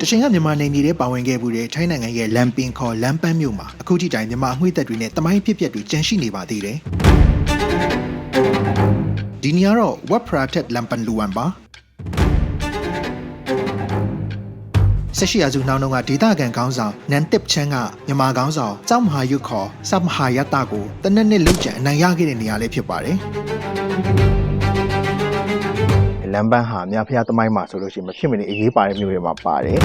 ချိန်ကမြန်မာနေပြည်တော်ပါဝင်ခဲ့မှုတဲ့ထိုင်းနိုင်ငံရဲ့လမ်ပင်ခေါ်လမ်ပန်းမြို့မှာအခုထိတိုင်မြန်မာအမွှေးသက်တွေနဲ့တမိုင်းဖြစ်ပျက်တွေကျန်ရှိနေပါသေးတယ်ဒီနေရာတော့ဝက်ဖရာထက်လမ်ပန်လူဝန်ပါဆက်ရှိရာစုနှောင်းကဒေသခံခေါင်းဆောင်နန်တစ်ချန်းကမြန်မာခေါင်းဆောင်ကျောင်းမဟာယုခေါ်စမဟာယတကိုတနက်နေ့လုံချန်အနိုင်ရခဲ့တဲ့နေရာလေးဖြစ်ပါတယ်လမ်ပန်းဟာမြဖျားသမိုင်းမှာဆိုလို့ရှိရင်မဖြစ်မနေအရေးပါတဲ့မြို့တွေမှာပါတယ်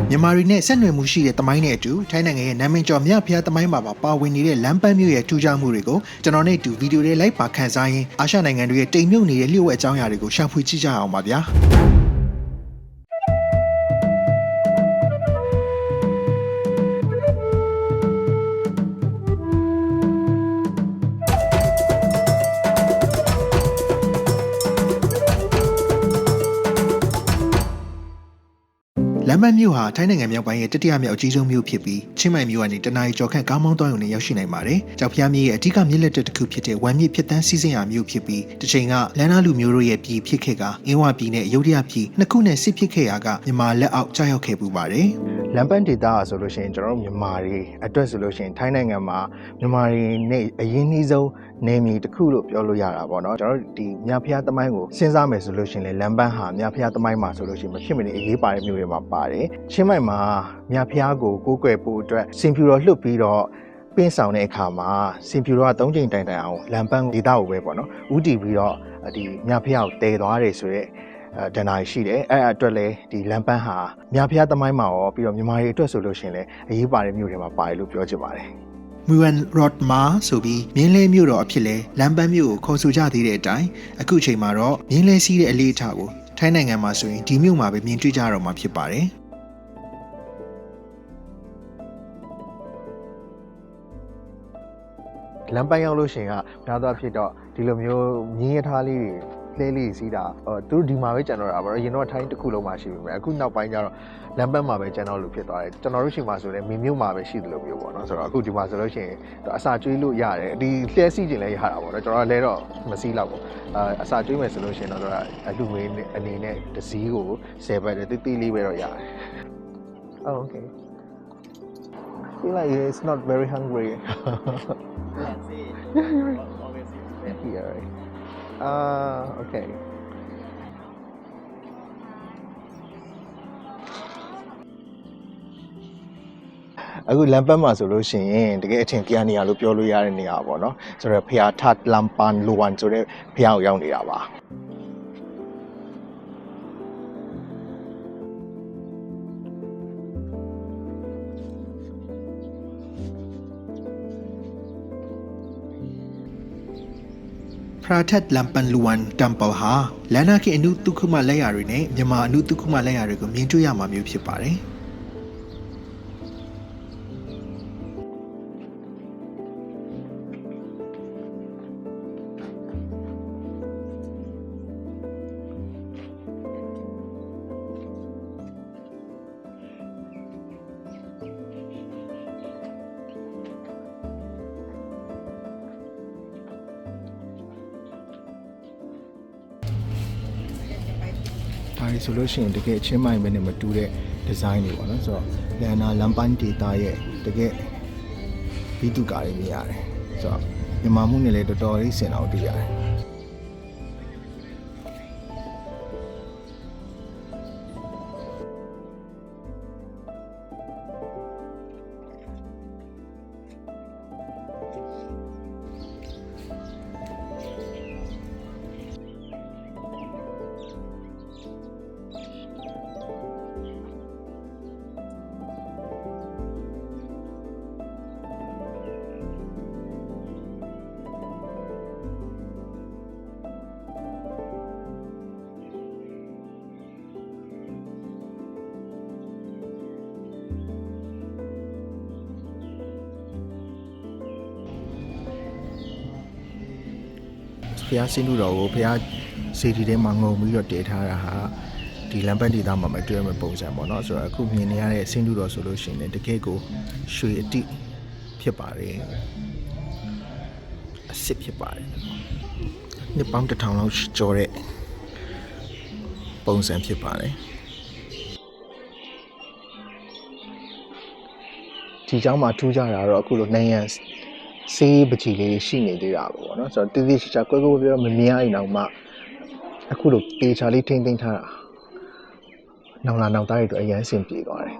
မြန်မာတွေနဲ့ဆက်နွယ်မှုရှိတဲ့သမိုင်းနဲ့အတူထိုင်းနိုင်ငံရဲ့နာမည်ကျော်မြဖျားသမိုင်းမှာပါဝင်နေတဲ့လမ်ပန်းမြို့ရဲ့ထူးခြားမှုတွေကိုကျွန်တော်နဲ့အတူဗီဒီယိုတွေလိုက်ပါခန်းစားရင်းအာရှနိုင်ငံတွေရဲ့တိမ်မြုပ်နေတဲ့လျှို့ဝှက်အကြောင်းအရာတွေကိုရှာဖွေကြည့်ကြအောင်ပါဗျာလမ်ပန်းမြို့ဟာထိုင်းနိုင်ငံမြောက်ပိုင်းရဲ့တတိယမြောက်အကြီးဆုံးမြို့ဖြစ်ပြီးချင်းမိုင်မြို့ကနေတနအီကျော်ခန့်ကားမောင်းသွားရုံနဲ့ရောက်ရှိနိုင်ပါတယ်။ကြောက်ဖျားမြစ်ရဲ့အဓိကမြစ်လက်တစ်ခုဖြစ်တဲ့ဝမ်မြစ်ဖြစ်တန်းစီးဆင်းရာမြို့ဖြစ်ပြီးတစ်ချိန်ကလန်နာလူမျိုးတို့ရဲ့ပြည်ဖြစ်ခဲ့ကအင်းဝပြည်နဲ့ရုတ်တရက်ပြည်နှစ်ခုနဲ့စစ်ဖြစ်ခဲ့ရာကမြန်မာလက်အောက်ကျရောက်ခဲ့ပူပါတယ်။လမ်ပန်းဒေသဆိုလို့ရှိရင်ကျွန်တော်တို့မြန်မာတွေအတွက်ဆိုလို့ရှိရင်ထိုင်းနိုင်ငံမှာမြန်မာတွေနဲ့အရင်းနှီးဆုံးနေမီတစ်ခုလို့ပြောလို့ရတာပေါ့နော်ကျွန်တော်တို့ဒီမြဖျားသမိုင်းကိုစဉ်းစားမယ်ဆိုလို့ရှိရင်လမ်ပန်းဟာမြဖျားသမိုင်းမှာဆိုလို့ရှိရင်မဖြစ်မနေအရေးပါတဲ့မြို့တွေမှာပါတယ်ချင်းမိုင်မှာမြဖျားကိုကိုးကွယ်ဖို့အတွက်စင်ဖြူတော်လွှတ်ပြီးတော့ပင်းဆောင်တဲ့အခါမှာစင်ဖြူတော်က3ချိန်တိုင်အောင်လမ်ပန်းဒေသကိုပဲပေါ့နော်ဥတီပြီးတော့ဒီမြဖျားကိုတည်သွားတယ်ဆိုတော့ဒဏ္ဍာရီရှိတယ်အဲ့အတွက်လည်းဒီလမ်ပန်းဟာမြဖျားသမိုင်းမှာရောပြီးတော့မြန်မာတွေအတွက်ဆိုလို့ရှိရင်လည်းအရေးပါတဲ့မြို့တွေမှာပါတယ်လို့ပြောချင်ပါတယ်မူဝန်ရော့မာဆိုပြီးမြင်းလဲမြို့တော်အဖြစ်လဲလမ်ပန်းမြို့ကိုခေါ်ဆိုကြသေးတဲ့အတိုင်းအခုချိန်မှာတော့မြင်းလဲစီးတဲ့အလေးအထားကိုထိုင်းနိုင်ငံမှာဆိုရင်ဒီမြို့မှာပဲမြင်တွေ့ကြတော့မှာဖြစ်ပါတယ်လမ်းပန်းရောက်လို့ရှိရင်ကများသောအားဖြင့်တော့ဒီလိုမျိုးမြင်းရထားလေးတွေလှဲလေးစီးတာသူတို့ဒီမှာပဲကျန်တော့တာပါတော့ရင်တော့ထိုင်းတစ်ခုလုံးမှာရှိပြီမယ်အခုနောက်ပိုင်းကျတော့လမ်းပန်းမှာပဲကျန်တော့လို့ဖြစ်သွားတယ်ကျွန်တော်တို့ရှိမှဆိုလည်းမင်းမြို့မှာပဲရှိတယ်လို့မျိုးပေါ့နော်ဆိုတော့အခုဒီမှာဆိုလို့ရှိရင်အစာကျွေးလို့ရတယ်ဒီလှဲစီးခြင်းလည်းရတာပေါ့နော်ကျွန်တော်လည်းတော့မစီးတော့ဘူးအစာကျွေးမယ်ဆိုလို့ရှိရင်တော့လူငွေအနေနဲ့တစ်စီးကို10ဘတ်တိတိလေးပဲတော့ရတယ် Oh okay feel like it's not very hungry Yeah, right. Okay. အခုလမ်ပန်းမှာဆိုလို့ရှိရင်တကယ်အထင်ကြီးနေရလို့ပြောလို့ရတဲ့နေရာပေါ့နော်ဆိုတော့ဖျားထတ်လမ်ပန်လူဝန်ဆိုတဲ့ဖျားကိုရောက်နေတာပါဖရာထက်လမ်ပန်လူဝန်တမ်ပယ်ဟာလန်နာခေအနုတုခုမလက်ရာတွေနဲ့မြန်မာအနုတုခုမလက်ရာတွေကိုမြင်တွေ့ရမှာမျိုးဖြစ်ပါတယ်ဒါတွေဆိုလို့ရှိရင်တကယ်ချင်းမိုင်ပဲနဲ့မတူတဲ့ဒီဇိုင်းတွေပေါ့နော်ဆိုတော့လန်နာလမ်ပန်းဒေတာရဲ့တကယ်ဘီတုကာတွေမြင်ရတယ်ဆိုတော့မြန်မာမှုနဲ့လည်းတော်တော်လေးဆင်အောင်တွေ့ရတယ်ဖျားစင်းလို့တော့ကိုဖျားစေတီထဲမှာငုံပြီးတော့တည်ထားတာဟာဒီလမ်ပန်းဒေသမှာမတွေ့ရမယ့်ပုံစံပေါ့နော်ဆိုတော့အခုမြင်နေရတဲ့စင်းလို့တော့ဆိုလို့ရှိရင်တကယ်ကိုရွှေအတိဖြစ်ပါတယ်အစ်စ်ဖြစ်ပါတယ်နှစ်ပေါင်း1000လောက်ကျော်တဲ့ပုံစံဖြစ်ပါတယ် ဒီเจ้าမှာထူးကြတာတော့အခုလိုနိုင်ရန်စေးပကြီးလေးရှိနေသေးတာပေါ့နော်ဆိုတော့တိတိကျကျကွဲကွဲပြားမမြင်ရရင်တော့မှအခုလိုပေချာလေးထိမ့်သိမ်းထားတာနောင်လာနောက်သားတွေအတွက်အရင်ဆင်ပြေသွားတယ်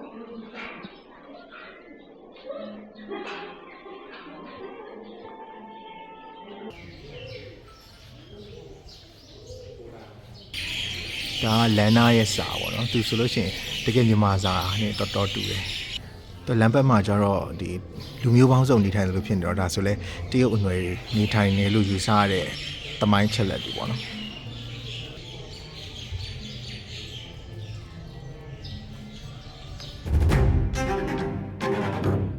ဒါကလန်နာရဲ့စာပေါ့နော်သူဆိုလို့ရှိရင်တကယ်မြန်မာစာနဲ့တော်တော်တူတယ်သူလမ်းဘက်မှာကျတော့ဒီလူမျိုးပေါင်းစုံနေထိုင်တယ်လို့ဖြစ်နေတော့ဒါဆိုလဲတရုတ်အနွယ်နေထိုင်နေလို့ယူဆရတဲ့သမိုင်းချက်လက်တွေပေါ့နော်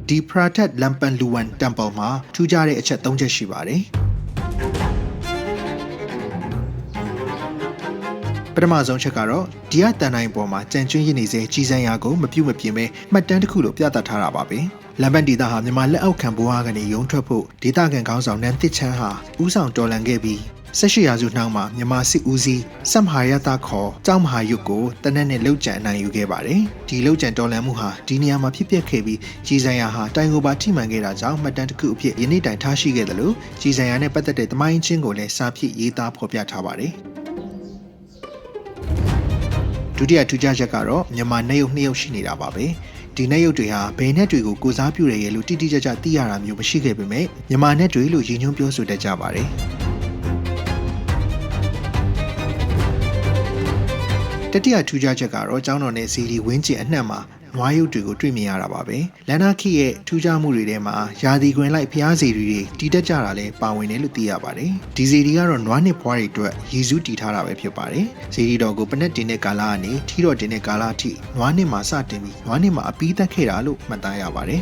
ဒီ Pratat Lampanluwan Temple မှာထူးခြားတဲ့အချက်၃ချက်ရှိပါတယ်ပထမဆုံးချက်ကတော့ဒီရတန်တိုင်းပေါ်မှာကြံကျွင်းရနေစေကြီးစံရာကိုမပြုတ်မပြင်းပဲမှတ်တမ်းတစ်ခုလိုပြသထားတာပါပဲလမ်ပန်ဒေတာဟာမြန်မာလက်အောက်ခံဘိုးဟာကနေရုံထွက်ဖို့ဒေတာကန်ခေါင်းဆောင်နန်းတစ်ချမ်းဟာဦးဆောင်တော်လှန်ခဲ့ပြီး18ရာစုနှောင်းမှာမြန်မာစစ်ဦးစီးစမ်ဟာရတာခေါ်ကျောင်းမဟာယုတ်ကိုတနက်နဲ့လှုပ်ကြံအနိုင်ယူခဲ့ပါတယ်ဒီလှုပ်ကြံတော်လှန်မှုဟာဒီနေရာမှာဖြစ်ပျက်ခဲ့ပြီးကြီးစံရာဟာတိုင်ကိုပါထိမှန်ခဲ့တာကြောင့်မှတ်တမ်းတစ်ခုအဖြစ်ယနေ့တိုင်ထားရှိခဲ့တယ်လို့ကြီးစံရာနဲ့ပတ်သက်တဲ့သမိုင်းချင်းကိုလည်းစာဖြစ်ရေးသားဖော်ပြထားပါတယ်ဒုတိယထူးခြားချက်ကတော့မြန်မာနေရုပ်2ရုပ်ရှိနေတာပါပဲဒီနေရုပ်တွေဟာဘယ်နဲ့တွေကိုကိုစားပြုရရဲ့လို့တိတိကျကျသိရတာမျိုးမရှိခဲ့ပေမဲ့မြန်မာနဲ့တွေလို့ရည်ညွှန်းပြောဆိုတတ်ကြပါတယ်တတိယထူးခြားချက်ကတော့ကျောင်းတော်နဲ့ဇီဒီဝင်းကျင်အနှံ့မှာနွားရုပ်တွေကိုတွေ့မြင်ရတာပါပဲလန်နာခိရဲ့ထူးခြားမှုတွေထဲမှာယာဒီကွင်လိုက်ဖျားစီတွေတီးတက်ကြတာလည်းပါဝင်တယ်လို့သိရပါတယ်ဒီဇီဒီကတော့နွားနှစ်ဘွားတွေအတွက်ရည်စူးတည်ထားတာပဲဖြစ်ပါတယ်ဇီဒီတော်ကိုပနက်တင်တဲ့ကာလကနေထီတော်တင်တဲ့ကာလအထိနွားနှစ်မှာစတင်ပြီးနွားနှစ်မှာအပြီးသက်ခဲ့တာလို့မှတ်သားရပါတယ်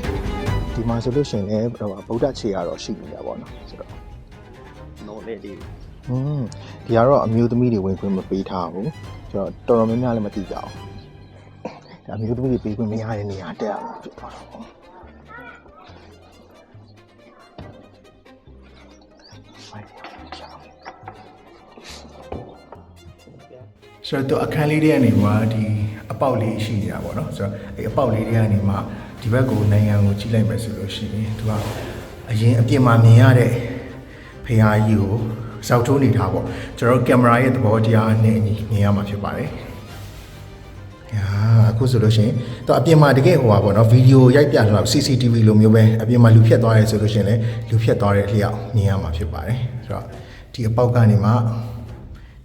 ဒီမှာဆိုလို့ရှိရင်လည်းဗုဒ္ဓခြေကတော့ရှိနေတာပေါ့နော်ဆိုတော့ no lady ဒီကတော့အမျိုးသမီးတွေဝင်ခွင့်မပေးထားဘူးဆိုတော့တော်တော်များများလည်းမသိကြအောင်အမျိုးသမီးတွေပေးခွင့်မရတဲ့နေရာတက်အောင်ဖြစ်သွားတာပေါ့ဆိုတော့အခန်းလေးတွေကနေမှာဒီအပေါက်လေးရှိနေတာပေါ့နော်ဆိုတော့အဲအပေါက်လေးတွေကနေမှာဒီဘက်ကိုနိုင်ငံကိုကြီးလိုက်မယ်ဆိုလို့ရှိရင်သူကအရင်အပြင်မှာမြင်ရတဲ့ဖရာကြီးကိုစောက်ထိုးနေထားပေါ့ကျွန်တော်ကင်မရာရဲ့သဘောတရားနဲ့အညီမြင်ရမှာဖြစ်ပါတယ်အခုဆိုလို့ရှိရင်တော့အပြင်မှာတကယ်ဟိုပါပေါ့နော်ဗီဒီယိုရိုက်ပြလောက် CCTV လိုမျိုးပဲအပြင်မှာလူဖြတ်သွားရဲဆိုလို့ရှိရင်လည်းလူဖြတ်သွားတဲ့အလျောက်မြင်ရမှာဖြစ်ပါတယ်ဆိုတော့ဒီအပေါက်ကနေမှ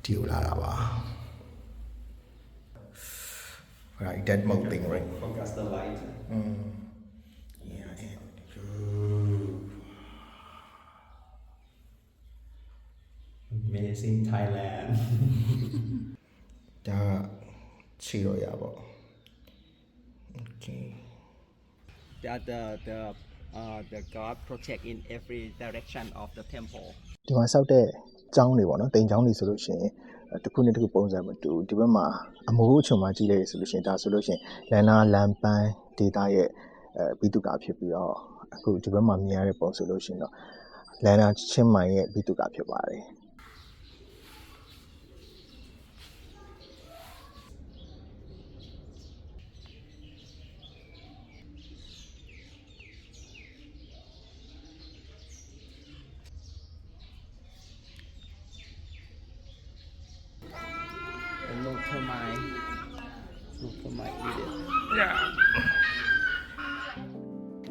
ဒီကိုလာတာပါ right that mode thing right focus the light yeah and amazing Thailand ဒါခြေတော့ရပါ okay that the god protect in every direction of the temple ဒီမှာစောက်တဲ့ကျောင်းတွေပေါ့နော်တိမ်ကျောင်းတွေဆိုလို့ရှိရင်တစ်ခုနဲ့တစ်ခုပုံစံမတူဒီဘက်မှာအမိုးအချုံမှာကြည့်လိုက်ရဆိုလို့ရှိရင်ဒါဆိုလို့ရှိရင်လန်နာလန်ပန်းဒေတာရဲ့ဘိတုကာဖြစ်ပြီးတော့အခုဒီဘက်မှာမြင်ရတဲ့ပုံဆိုလို့ရှိရင်တော့လန်နာချင်းမိုင်ရဲ့ဘိတုကာဖြစ်ပါတယ်look to my video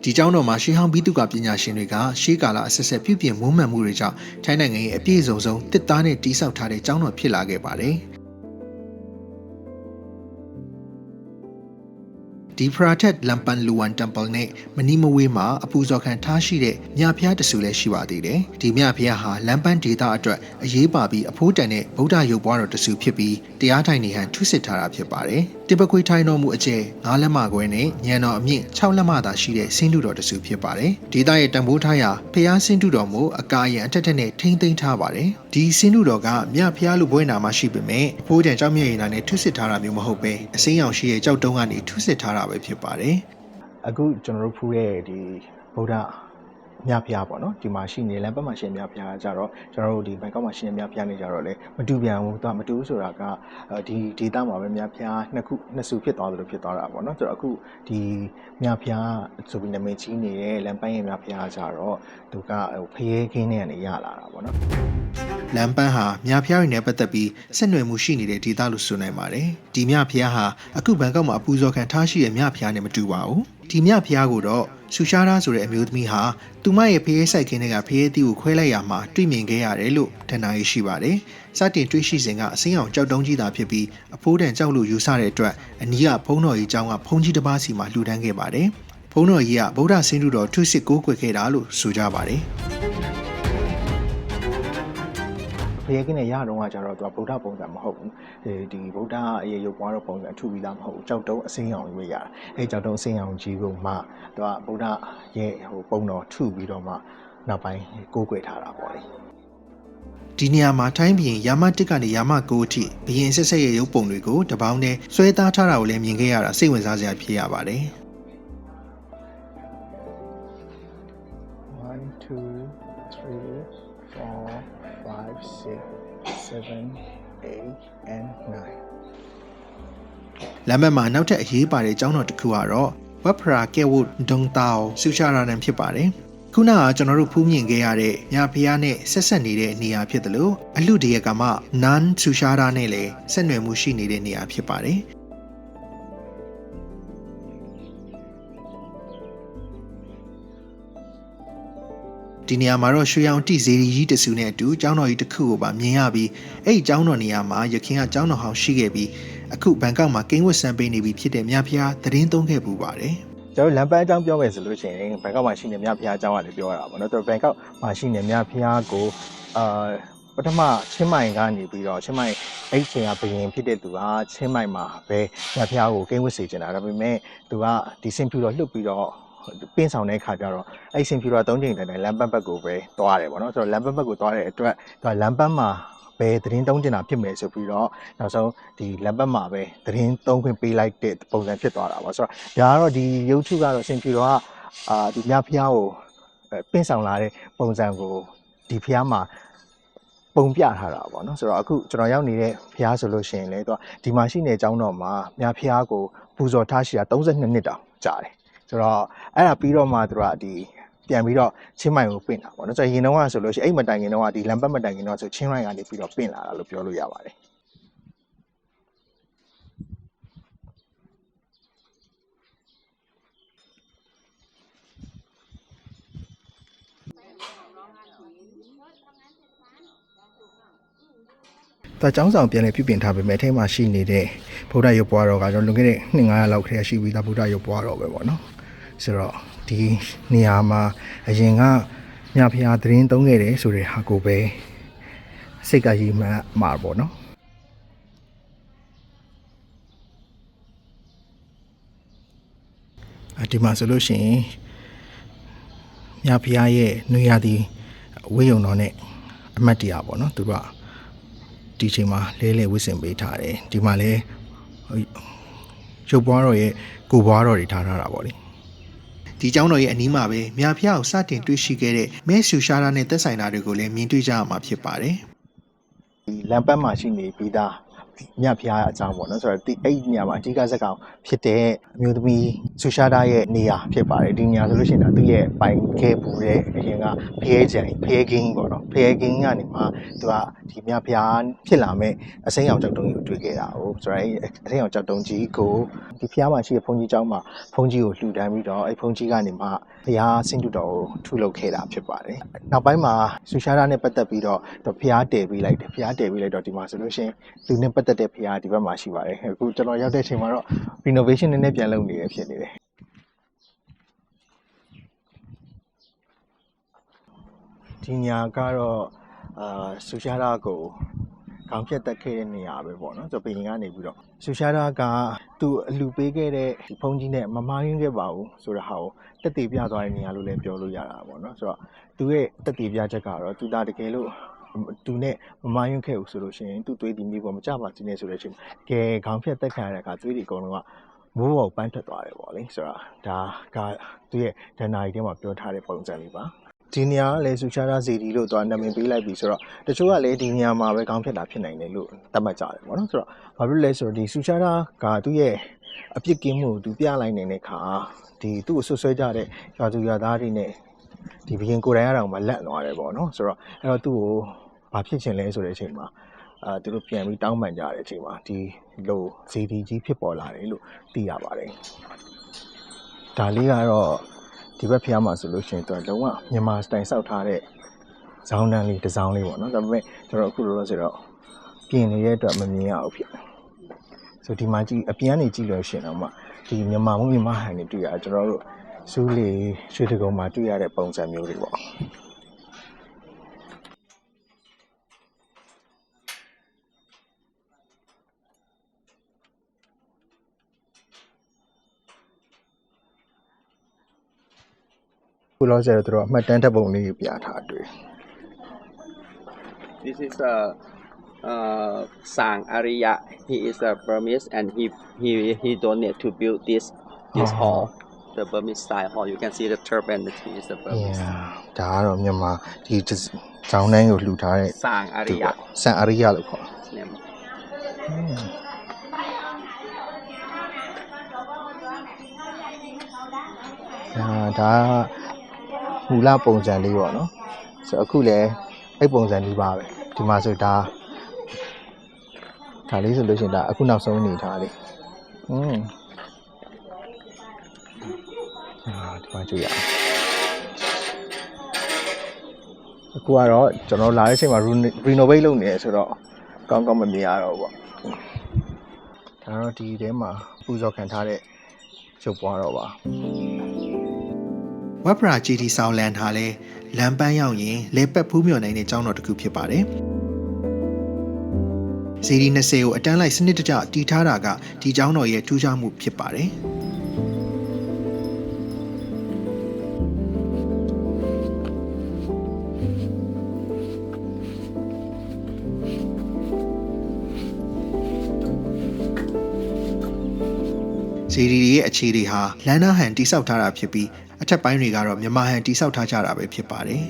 ဒီကျောင်းတော်မှာရှေးဟောင်းဘိတုကပညာရှင်တွေကရှေးကာလအဆက်ဆက်ပြုပြင်မွမ်းမံမှုတွေကြောင့်ထိုင်းနိုင်ငံရဲ့အပြည့်စုံဆုံးတစ်သားနဲ့တိစောက်ထားတဲ့ကျောင်းတော်ဖြစ်လာခဲ့ပါတယ်ဒီ Pratat Lampanluwan Temple နဲ့မနီမဝေးမှာအပူဇော်ခံထားရှိတဲ့မြဖျားတဆူလည်းရှိပါသေးတယ်။ဒီမြဖျားဟာလမ်ပန်ဒေတာအတွက်အရေးပါပြီးအဖိုးတန်တဲ့ဗုဒ္ဓရုပ်ပွားတော်တဆူဖြစ်ပြီးတရားထိုင်နေဟန်ထုစစ်ထားတာဖြစ်ပါတယ်။တိဘခွေထိုင်တော်မူအကျယ်9လက်မခွဲနဲ့ညံတော်အမြင့်6လက်မသာရှိတဲ့ဆင်းတုတော်တဆူဖြစ်ပါတယ်။ဒေတာရဲ့တန်ဖိုးထားရာဖျားဆင်းတုတော်ကိုအကာအယံအထက်ထက်နဲ့ထိမ့်သိမ်းထားပါတယ်။ဒီဆင်းတုတော်ကမြဖျားလူပွဲနာမှာရှိပေမဲ့အဖိုးတန်ကြောက်မြတ်ရည်နာနဲ့ထုစစ်ထားတာမျိုးမဟုတ်ပဲအစိမ်းရောင်ရှိတဲ့ကြောက်တုံးကနေထုစစ်ထားတာပဲဖြစ်ပါတယ်အခုကျွန်တော်တို့ဖူးရဲ့ဒီဗုဒ္ဓ မြဖျားပေါ့နော်ဒီမှာရှိနေလမ်းပတ်မှာရှိနေမြဖျားကြတော့ကျွန်တော်တို့ဒီဘန်ကောက်မှာရှိနေမြဖျားနေကြတော့လေမတူပြန်ဘူးသူကမတူဘူးဆိုတာကဒီဒေတာမှာပဲမြဖျားနှစ်စုဖြစ်သွားသလိုဖြစ်သွားတာပေါ့နော်ဆိုတော့အခုဒီမြဖျားဆိုပြီးနာမည်ကြီးနေတဲ့လမ်းပန်းရဲ့မြဖျားကြတော့သူကဖရဲခင်းနဲ့ကနေရလာတာပေါ့နော်လမ်းပန်းဟာမြဖျားရင်းနဲ့ပတ်သက်ပြီးဆက်နွယ်မှုရှိနေတဲ့ဒေတာလို့ဆိုနိုင်ပါတယ်ဒီမြဖျားဟာအခုဘန်ကောက်မှာအပူဇော်ခံထားရှိတဲ့မြဖျားနဲ့မတူပါဘူးဒီမြဖျားကိုတော့ဆူရှားသားဆိုတဲ့အမျိုးသမီးဟာသူမရဲ့ဖရဲစိုက်ခင်းတွေကဖရဲတီကိုခွဲလိုက်ရမှာတွေ့မြင်ခဲ့ရတယ်လို့ထင်တာရှိပါတယ်။စတင်တွေ့ရှိစဉ်ကအစင်းအောင်ကြောက်တုံးကြီးတာဖြစ်ပြီးအဖိုးတန်ကြောက်လို့ယူဆတဲ့အတွက်အနီးကဘုန်းတော်ကြီးကျောင်းကဘုန်းကြီးတစ်ပါးစီမှာလှူဒန်းခဲ့ပါတယ်။ဘုန်းတော်ကြီးကဗုဒ္ဓဆင်းတုတော်ထုစစ်ကိုးကွယ်ခဲ့တာလို့ဆိုကြပါတယ်။ဖရဲကင်းနဲ့ရတော့ကကြတော့သူကဗုဒ္ဓပုံစံမဟုတ်ဘူးဒီဗုဒ္ဓရဲ့ရုပ်ပွားတော့ပုံစံအထူပြီးသားမဟုတ်ဘူးကြောက်တုံးအစင်းအောင်ကြီးပဲရတာအဲကြောက်တုံးအစင်းအောင်ကြီးကိုမှသူကဗုဒ္ဓရဲ့ပုံတော်ထုပြီးတော့မှနောက်ပိုင်းကိုးကွယ်ထားတာပေါ့လေဒီနေရာမှာထိုင်းဘီရင်ယာမတစ်ကနေယာမ9အထိဘီရင်ဆက်ဆက်ရဲ့ရုပ်ပုံတွေကိုတပေါင်းနဲ့ဆွဲသားထားတာကိုလည်းမြင်ခဲ့ရတာစိတ်ဝင်စားစရာဖြစ်ရပါတယ်1 2 3 4 5 6 7 8 and 9လမ်းမမှာနောက်ထပ်အရေးပါတဲ့ကျောင်းတော်တစ်ခုကတော့ဝက်ဖရာကဲဝုတ်ဒုံတောင်ဆူရှာရာနန်ဖြစ်ပါတယ်ခုနကကျွန်တော်တို့ဖူးမြင်ခဲ့ရတဲ့မြဖျားနဲ့ဆက်ဆက်နေတဲ့နေရာဖြစ်တယ်လို့အလူတရကမှနန်ဆူရှာရာနဲ့လည်းဆက်နွယ်မှုရှိနေတဲ့နေရာဖြစ်ပါတယ်ဒီနေရာမှာတော့ရွှေရောင်တိဇေရီကြီးတစုနဲ့အတူကျောင်းတော်ကြီးတစ်ခုကိုပါမြင်ရပြီးအဲ့ဒီကျောင်းတော်နေရာမှာရခင်ကကျောင်းတော်ဟောင်းရှိခဲ့ပြီးအခုဘန်ကောက်မှာကိန်းဝတ်ဆန်ပေးနေပြီဖြစ်တဲ့မြဖျားသတင်းသုံးခဲ့ပူပါတယ်ကျွန်တော်လမ်းပန်းအကြောင်းပြောမယ်ဆိုလို့ရှိရင်ဘန်ကောက်မှာရှိနေမြဖျားအကြောင်းကလည်းပြောရတာပေါ့နော်သူဘန်ကောက်မှာရှိနေမြဖျားကိုပထမချင်းမိုင်ကနေပြီးတော့ချင်းမိုင်အဲ့ချိန်ကဘယင်ဖြစ်တဲ့သူကချင်းမိုင်မှာပဲမြဖျားကိုကိန်းဝတ်စေချင်တာဒါပေမဲ့သူကဒီစင်ဖြူတော်လှုပ်ပြီးတော့ပင်းဆောင်တဲ့ခါကျတော့အဲ့စင်ဖြူတော်3ချိန်တိုင်တိုင်လမ်းပန်းဘက်ကိုပဲသွားတယ်ပေါ့နော်ဆိုတော့လမ်းပန်းဘက်ကိုသွားတဲ့အတွက်သူကလမ်းပန်းမှာပဲသတင်းသုံးကျင်တာဖြစ်မယ်ဆိုပြီးတော့နောက်ဆုံးဒီလမ်းဘက်မှာပဲသတင်းသုံးခွင့်ပေးလိုက်တဲ့ပုံစံဖြစ်သွားတာပေါ့ဆိုတော့ဒါကတော့ဒီရုပ်ထုကတော့စင်ဖြူတော်ကဒီမြဖျားကိုပင့်ဆောင်လာတဲ့ပုံစံကိုဒီဖျားမှာပုံပြထားတာပေါ့နော်ဆိုတော့အခုကျွန်တော်ရောက်နေတဲ့ဖျားဆိုလို့ရှိရင်လေသူကဒီမှာရှိနေကျောင်းတော်မှာမြဖျားကိုပူဇော်ထားရှိတာ32နှစ်တောင်ကြာတယ်ဆိုတော့အဲ့ဒါပြီးတော့မှသူကဒီပြန်ပြီးတော့ချင်းမိုင်ကိုပင့်တာပေါ့နော်ဆိုတော့ရင်တော့ဆိုလို့ရှိရင်အဲ့မတိုင်ခင်တော့ဒီလမ်းပတ်မတိုင်ခင်တော့ဆိုချင်းရိုင်းကနေပြီးတော့ပင့်လာတာလို့ပြောလို့ရပါတယ်ဒါကျောင်းဆောင်ပြန်လည်ပြုပြင်ထားပေမဲ့အဲထဲမှာရှိနေတဲ့ဗုဒ္ဓရုပ်ပွားတော်ကကျွန်တော်လွန်ခဲ့တဲ့200လောက်ခရေရှိပြီးသားဗုဒ္ဓရုပ်ပွားတော်ပဲပေါ့နော်ဆိုတော့ဒီနေရာမှာအရင်ကမြဖျားသတင်းသုံးခဲ့တယ်ဆိုတဲ့ဟာကိုပဲစိတ်ကကြီးမှမှာပေါ့နော်ဒီမှာဆိုလို့ရှိရင်မြဖျားရဲ့နွေရာသီဝေးယုံတော်နဲ့အမတ်တရားပေါ့နော်သူကဒီချိန်မှာလဲဝစ်စင်ပေးထားတယ်ဒီမှာလဲရုပ်ပွားတော်ရဲ့ကိုပွားတော်တွေထားတာပေါ့လေဒီကျောင်းတော်ရဲ့အနီးမှာပဲမြဖျားကိုစတင်တွေ့ရှိခဲ့တဲ့မဲဆူရှာရာနဲ့သက်ဆိုင်တာတွေကိုလည်းမြင်တွေ့ကြရမှာဖြစ်ပါတယ်ဒီလမ်းပတ်မှာရှိနေပြီးသားမြဖျားအကြောင်းပေါ့နော်ဆိုတော့ဒီအဲ့ဒီနေရာမှာအဓိကဇက်ကောင်ဖြစ်တဲ့အမျိုးသမီးဆူရှာတာရဲ့နေရာဖြစ်ပါတယ်ဒီနေရာဆိုလို့ရှိရင်တော့သူ့ရဲ့ပိုင်ခဲ့ပူတဲ့အရင်ကဖျဲကြံဖျဲကင်းပေါ့နော်ဖျဲကင်းကနေမှသူကဒီမြဖျားဖြစ်လာမဲ့အစိမ်းရောင်ကြောက်တုံးကြီးကိုတွေ့ခဲ့တာဟုတ်ဆိုတော့အဲ့အစိမ်းရောင်ကြောက်တုံးကြီးကိုဒီဖျားမှာရှိတဲ့ဘုန်းကြီးကျောင်းမှာဘုန်းကြီးကိုလှူဒန်းပြီးတော့အဲ့ဘုန်းကြီးကနေမှဘုရားဆင်းတုတော်ကိုထုလုပ်ခဲ့တာဖြစ်ပါတယ်နောက်ပိုင်းမှာဆူရှာတာနဲ့ပတ်သက်ပြီးတော့ဘုရားတည်ပြီးလိုက်တယ်ဘုရားတည်ပြီးလိုက်တော့ဒီမှာဆိုလို့ရှိရင်လူနဲ့ပတ်သက်တဲ့ဘုရားဒီဘက်မှာရှိပါတယ်အခုကျွန်တော်ရောက်တဲ့အချိန်မှာတော့ renovation နည်းနည်းပြန်လုပ်နေရဖြစ်နေတယ်ဒီညာကတော့ဆူရှာတာကိုခေါင်းဖြတ်တက်ခဲ့တဲ့နေရာပဲပေါ့နော်ဆိုတော့ဘယင်ကနေပြီးတော့ဆူရှာတာကသူ့အလှပေးခဲ့တဲ့ဒီဖုန်းကြီးနဲ့မမားရင်းခဲ့ပါဘူးဆိုတော့ဟာကိုတက်တည်ပြသွားတဲ့နေရာလို့လည်းပြောလို့ရတာပေါ့နော်ဆိုတော့သူရဲ့တက်တည်ပြချက်ကတော့သူသားတကယ်လို့သူနဲ့မမားရင်းခဲ့ဘူးဆိုလို့ရှိရင်သူ့သွေးဒီမျိုးပေါ်မကြပါစေနဲ့ဆိုတဲ့အချိန်ကဲခေါင်းဖြတ်တက်ခံရတဲ့အခါသွေးတွေအကုန်လုံးကမိုးပေါ်ပန်းထွက်သွားတယ်ပေါ့လေဆိုတော့ဒါကသူ့ရဲ့ဒဏ္ဍာရီထဲမှာပြောထားတဲ့ပုံစံလေးပါ ဒီနေရာကလည်းဆူရှားတာဇီဒီလို့နာမည်ပေးလိုက်ပြီဆိုတော့တချို့ကလည်းဒီနေရာမှာပဲခေါင်းဖြတ်တာဖြစ်နိုင်တယ်လို့သတ်မှတ်ကြတယ်ပေါ့နော်ဆိုတော့ဘာဖြစ်လဲဆိုတော့ဒီဆူရှားတာကသူ့ရဲ့အပြစ်ကင်းမှုသူပြလိုက်နေတဲ့ခါဒီသူ့ကိုဆွဆွဲကြတဲ့ရွာသူရွာသားတွေနဲ့ဒီဘရင်ကိုယ်တိုင်ကတော့မလက်သွားတယ်ပေါ့နော်ဆိုတော့အဲ့တော့သူ့ကိုဘာဖြစ်ချင်လဲဆိုတဲ့အချိန်မှာသူတို့ပြန်ပြီးတောင်းပန်ကြတဲ့အချိန်မှာဒီလိုဇီဒီကြီးဖြစ်ပေါ်လာတယ်လို့သိရပါတယ်ဒါလေးကတော့ဒီဘက်ဖျားမှာဆိုလို့ရှိရင်သူကလုံးဝမြန်မာစတိုင်ဆောက်ထားတဲ့ဇောင်းတန်းလေးတစ်စောင်းလေးပေါ့နော်ဒါပေမဲ့ကျွန်တော်အခုလိုလို့ဆိုတော့ပြင်နေတဲ့အတွက်မမြင်ရဘူးဖြစ်ဆိုဒီမှာကြည့်အပြင်ကနေကြည့်လို့ရှိရင်တော့မှဒီမြန်မာဟန်တွေတွေ့ရကျွန်တော်တို့စူးလေရွှေတကုံမှာတွေ့ရတဲ့ပုံစံမျိုးတွေပေါ့ခုလောဆယ်တော့အမှတ်တမ်းတပ်ပုံလေးပြထားတွေ့ This is a Sang Arya. He is a Burmese and he donated to build this hall, the Burmese style hall. You can see the turban that he is the Burmese. Yeah, ဒါကတော့မြန်မာဒီဇောင်းတန်းကိုလှူထားတဲ့ Sang Arya. Sang Arya လို့ခေါ် Name. ဒါမူလပုံစံလေးပေါ့နော်ဆိုတော့အခုလည်းအဲ့ပုံစံလေးပါပဲဒီမှာဆိုဒါလေးဆိုလို့ရှိရင်ဒါအခုနောက်ဆုံးအနေထားလေးဒီမှာကြည့်ရအောင်အခုကတော့ကျွန်တော်လာတဲ့အချိန်မှာ renovate လုပ်နေရဆိုတော့ကောင်းကောင်းမမြင်ရတော့ဘူးပေါ့ဒါတော့ဒီထဲမှာပူဇော်ခံထားတဲ့ရုပ်ပွားတော့ပါဝက်ပရာကြီးတီဆောင်လန်ထားလဲလမ်းပန်းရောက်ရင်လေပတ်ဖူးမြော်နိုင်တဲ့ကျောင်းတော်တစ်ခုဖြစ်ပါတယ်ဇီဒီ20ကိုအတန်းလိုက်စနစ်တကျတည်ထားတာကဒီကျောင်းတော်ရဲ့ထူးခြားမှုဖြစ်ပါတယ်ဇီဒီရဲ့အခြေတွေဟာလန်နာဟန်တိဆောက်ထားတာဖြစ်ပြီးအထက်ပိုင်းတွေကတော့မြန်မာဟန်တိဆောက်ထားကြတာပဲဖြစ်ပါတယ်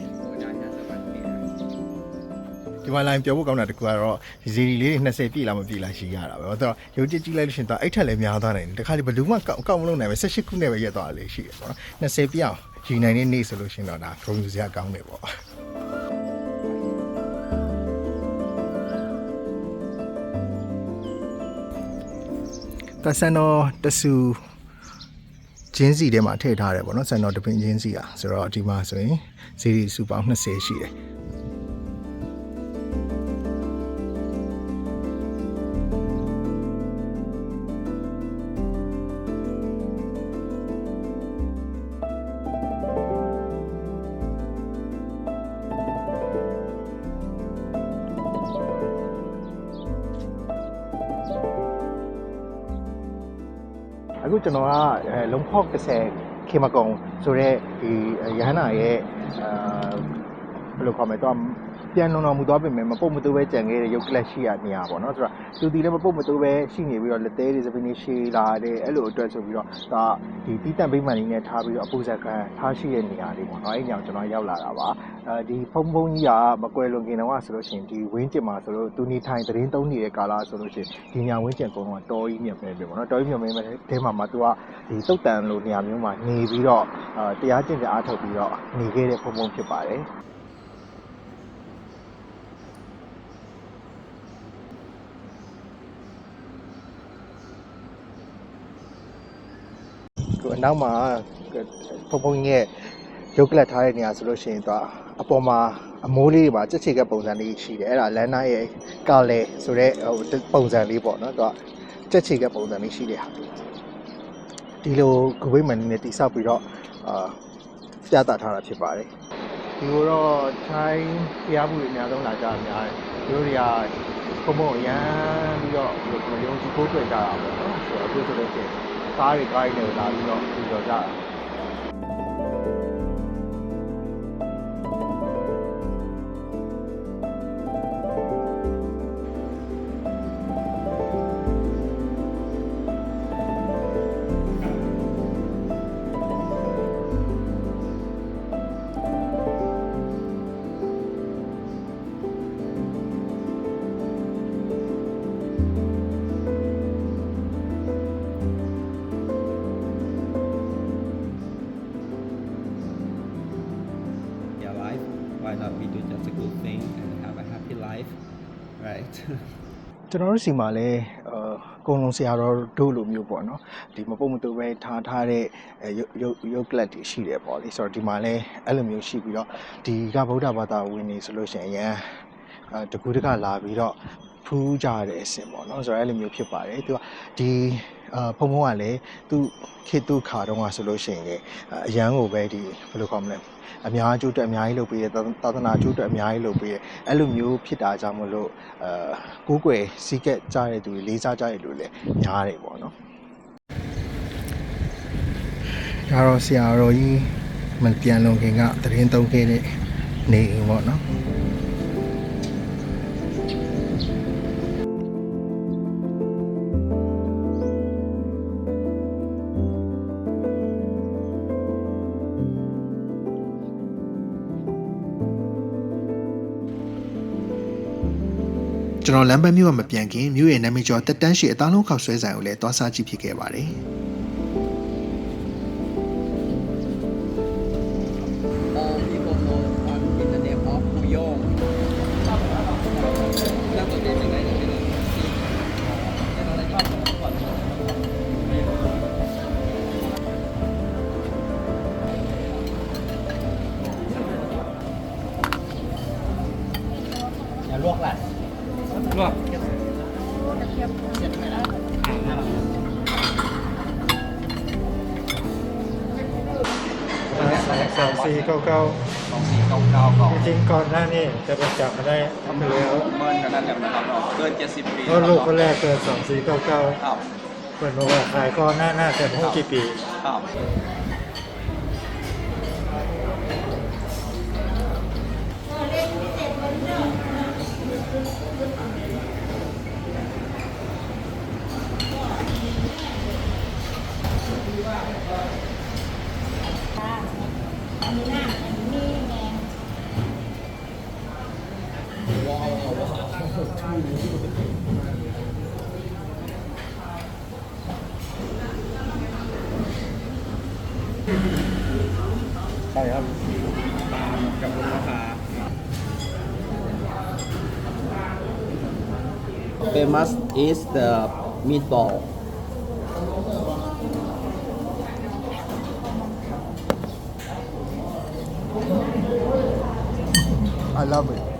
ဒီမှာ line ပြောဖို့ကောင်းတာတကူကတော့ဒီဇီဒီလေးတွေ20ပြည့်လားမပြည့်လားရှိရတာပဲ။တော့ရုပ်ကြည့်ကြည့်လိုက်လို့ရှိရင်တော့အဲ့ထက်လည်းများသွားနိုင်တယ်။တခါလေဘယ်သူမှကောက်မလုပ်နိုင်ပဲ18ခုနဲ့ပဲရက်သွားတာလေးရှိတယ်ပေါ့နော်။20ပြည့်အောင်ယူနိုင်တဲ့နေ့ဆိုလို့ရှိရင်တော့ဒါ drone စရာကောင်းတယ်ပေါ့။တဆန်တော်တဆူချင်းစီထဲမှာထည့်ထားတယ်ပေါ့နော်ဆန်တော်တပင်ချင်းစီอ่ะဆိုတော့ဒီမှာဆိုရင်ဇီဒီစုပေါင်း20ရှိတယ်အခုကျွန်တော်ကလုံဖောက်30ခေမကုံဆိုတော့ဒီရဟန္တာရဲ့ဘယ်လိုခေါ်မလဲတော့ပြန်လုံတော်မူသွားပြင်မယ်မပုတ်မတိုးပဲကြံခဲ့တဲ့ရုပ်ကလပ်ရှိရနေရပါတော့ဆိုတော့သူဒီလည်းမပုတ်မတိုးပဲရှိနေပြီးတော့လက်သေးတွေစပင်းတွေရှည်လာတယ်အဲ့လိုအတွက်ဆိုပြီးတော့ဒါဒီတီးတန့်ပိမှန်လေးနဲ့ထားပြီးတော့အပူဇက်ခံထားရှိတဲ့နေရာလေးပေါ့နော်အဲ့ညောင်ကျွန်တော်ရောက်လာတာပါဒီဖုံကြီးကမကွယ်လွန်ခင်တော့ဆိုလို့ရှိရင်ဒီဝင်းကျင်မှာဆိုလို့သူနေထိုင်သတင်းသုံးနေတဲ့ကာလဆိုလို့ရှိရင်ဒီညဝင်းကျင်ကုန်းကတော်ကြီးမြတ်ပဲပြီပေါ့နော်တော်ကြီးမြတ်မဲတဲမှာမှသူကဒီတုတ်တန်လိုနေရာမျိုးမှာနေပြီးတော့တရားကျင့်ကြအားထုတ်ပြီးတော့နေခဲ့တဲ့ဖုံဖြစ်ပါတယ်အနောက်မှာဖုံရဲ့ရုပ်ကလပ်ထားတဲ့နေရာဆိုလို့ရှိရင်တော့အပေါ်မှာအမိုးလေးတွေပါကြက်ချေကပုံစံလေးရှိတယ်အဲ့ဒါလန်နာရဲ့ကာလေဆိုတဲ့ပုံစံလေးပေါ့နော်သူကကြက်ချေကပုံစံလေးရှိတဲ့ဟာဒီလိုဂဝိမန်နဲ့တိဆောက်ပြီးတော့ပြသထားတာဖြစ်ပါတယ်ဒီလိုတော့ထိုင်းတရားမှုတွေအများဆုံးလာကြအများတယ်တို့တွေကဘုံရမ်းပြီးတော့ယုံကြည်ကိုးကွယ်ကြတာပေါ့နော်ဆိုတော့အခုဆိုလို့ရှိရင်ကားတွေနဲ့လာပြီးတော့ဒီတော့ကြတာ ကျွန်တော်တို့စီမှာလည်းကုံလုံးဆရာတော်တို့လိုမျိုးပေါ့နော်ဒီမပုတ်မတူပဲထားတဲ့ရုပ်ကလပ်တွေရှိတယ်ပေါ့လေဆိုတော့ဒီမှာလည်းအဲ့လိုမျိုးရှိပြီးတော့ဒီကဗုဒ္ဓဘာသာဝင်နေဆိုလို့ရှိရင်တကူတကလာပြီးတော့ဖူးကြတဲ့အစင်ပေါ့နော်ဆိုတော့အဲ့လိုမျိုးဖြစ်ပါတယ်သူကဒီဖုံဖုံကလည်းသူခေတုခါတော့ဆိုလို့ရှိရင်အရန်ကိုပဲဒီဘယ်လိုခေါ်မလဲအများအကျိုးအတွက်အများကြီးလုပ်ပေးတယ်သာသနာအကျိုးအတွက်အများကြီးလုပ်ပေးတယ်အဲ့လိုမျိုးဖြစ်တာကြောင့်မလို့ကိုးကွယ်စီးကက်ကြတဲ့သူတွေလေးစားကြတဲ့လူတွေလည်းများတယ်ပေါ့နော်ဒါတော့ဆရာတော်ကြီးမပြန်လုံခင်ကသတင်းသုံးခဲ့တဲ့နေအိမ်ပေါ့နော်ကျွန်တော်လမ်းပန်းမြို့ကမပြန်ခင်မြို့ရဲ့နာမည်ကျော်တက်တန်းရှိအသားလုံးခောက်ဆွဲဆိုင်ကိုလည်းတွားစားကြည့်ဖြစ်ခဲ့ပါတယ်။ All people know in the name of Puyong. อย่าลวกแหละลวก2499 2499ก่อน จริงๆก่อนหน้านี้จะประจับมาได้ไปแล้ว เบิ้ลกันนั่นแหละนะครับเนาะเกิน70 ปี เพราะลูกคนแรกเกิด ครับ 2499เปิดบอกว่าขายก่อนหน้าแต่พูดกี่ปี ครับ ใช่ครับ กับราคา Famous is the meatball. I love it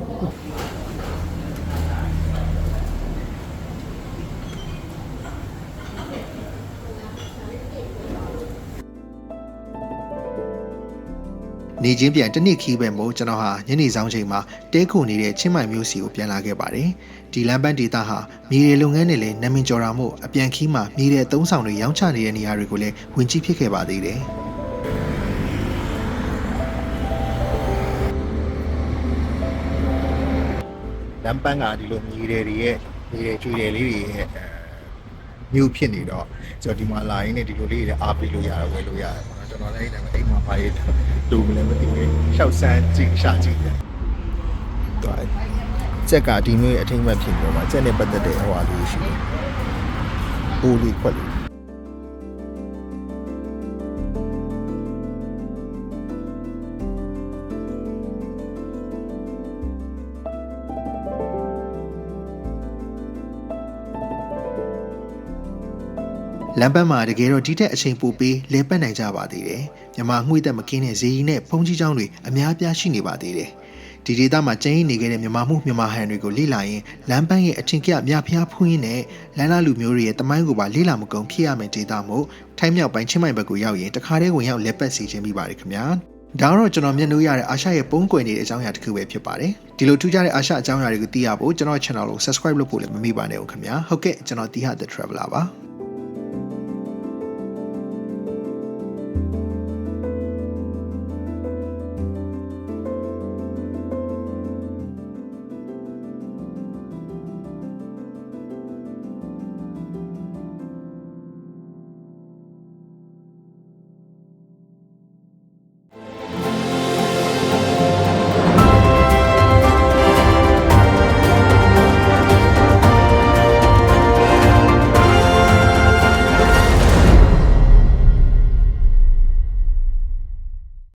နေချင်းပြန်တစ်နှစ်ခီးပဲမို့ကျွန်တော်ဟာညနေဆောင်ချိန်မှာတဲခုနေတဲ့ချင်းမိုင်မျိုးစီကိုပြန်လာခဲ့ပါတယ်။ဒီလမ်းပန်းဒေသဟာမြေတွေလုပ်ငန်းတွေလည်းနာမည်ကျော်တာမို့အပြန်ခီးမှာမြေတွေအသုံးဆောင်တွေရောင်းချနေတဲ့နေရာတွေကိုလည်းဝင်ကြည့်ဖြစ်ခဲ့ပါသေးတယ်။လမ်းပန်းကဒီလိုမြေတွေရဲ့မြေတွေကျွေတွေလေးတွေရဲ့မြို့ဖြစ်နေတော့ကျွန်တော်ဒီမှာလာရင်းနဲ့ဒီလိုလေးတွေအားပေးလို့ရတယ်ဝယ်လို့ရတယ်ပေါ့နော်ကျွန်တော်လည်းအဲ့ဒါအိမ်မှာပါရတူမလဲမသိဘူးရှောက်ဆန်းကြည့်ရှာကြည့်တယ်တော့စက်ကဒီမျိုးအထိမ့်မှဖြစ်နေတော့မှစက်နဲ့ပတ်သက်တဲ့ဟိုဟာလေးရှိတယ်အိုးလေးခွက်လေးလမ်းပန်းမှာတကယ်တော့ဒီတက်အချိန်ပိုပေးလဲပတ်နိုင်ကြပါသေးတယ်။မြန်မာငွေသက်မကင်းတဲ့ဇီရီနဲ့ဖုန်ကြီးချောင်းတွေအများအပြားရှိနေပါသေးတယ်။ဒီဒေသမှာကျင်းနေခဲ့တဲ့မြန်မာမှုမြန်မာဟန်တွေကိုလေ့လာရင်လမ်းပန်းရဲ့အထင်ကရမြဖျားဖူးရင်းနဲ့လမ်းလာလူမျိုးတွေရဲ့တမိုင်းကိုပါလေ့လာမကုန်ဖြစ်ရမယ့်ဒေသမို့ထိုင်းမြောက်ပိုင်းချင်းမိုင်ဘက်ကိုရောက်ရင်တခါတည်းဝင်ရောက်လဲပတ်စီခြင်းမိပါတယ်ခင်ဗျာ။ဒါကတော့ကျွန်တော်မျက်နှာရတဲ့အာရှရဲ့ပုံးကွယ်နေတဲ့အကြောင်းအရာတစ်ခုပဲဖြစ်ပါတယ်။ဒီလိုထူးခြားတဲ့အာရှအကြောင်းအရာတွေကိုသိရဖို့ကျွန်တော် channel ကို subscribe လုပ်ဖို့လည်းမမေ့ပါနဲ့ဦးခင်ဗျာ။ဟုတ်ကဲ့ကျွန်တော်တီဟာ The Traveler ပါ။